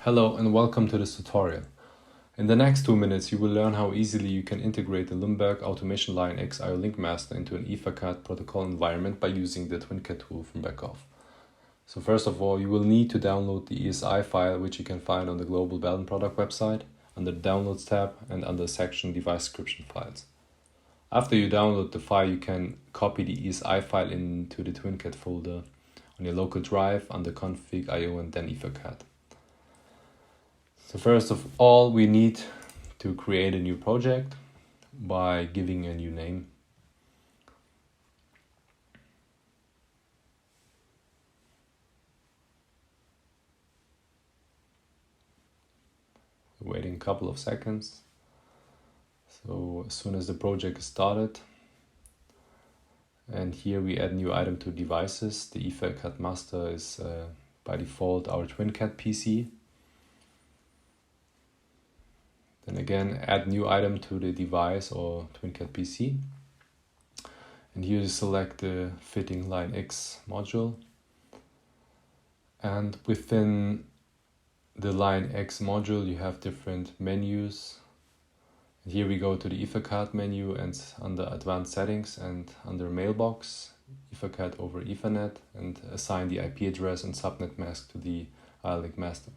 Hello and welcome to this tutorial. In the next 2 minutes you will learn how easily you can integrate the Limburg Automation LionX IO Link Master into an TwinCAT protocol environment by using the TwinCAT tool from backoff. So first of all, you will need to download the ESI file, which you can find on the Global LioN product website under the Downloads tab and under section Device Description Files. After you download the file, you can copy the ESI file into the TwinCAT folder on your local drive under config IO and then TwinCAT. So first of all, we need to create a new project by giving a new name. Waiting a couple of seconds. So as soon as the project is started, and here we add new item to devices. The TwinCAT master is by default our TwinCAT PC. Then again, add new item to the device or TwinCAT PC. And here you select the fitting LionX module. And within the LionX module, you have different menus. And here we go to the TwinCAT menu and under Advanced Settings and under Mailbox, TwinCAT over Ethernet, and assign the IP address and subnet mask to the IO Link master.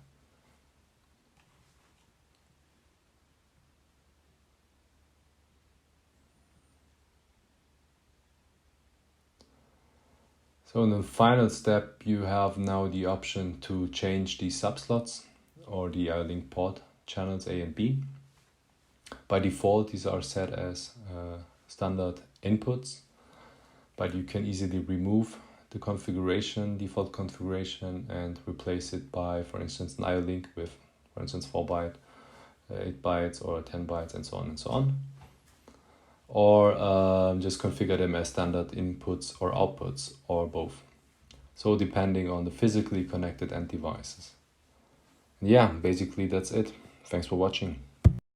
So in the final step, you have now the option to change the subslots or the IO Link port channels A and B. By default, these are set as standard inputs, but you can easily remove the default configuration, and replace it by, for instance, an IO Link with, for instance, 4 byte, 8 bytes, or 10 bytes, and so on and so on. Or just configure them as standard inputs or outputs, or both. So depending on the physically connected end devices. Yeah, basically that's it. Thanks for watching.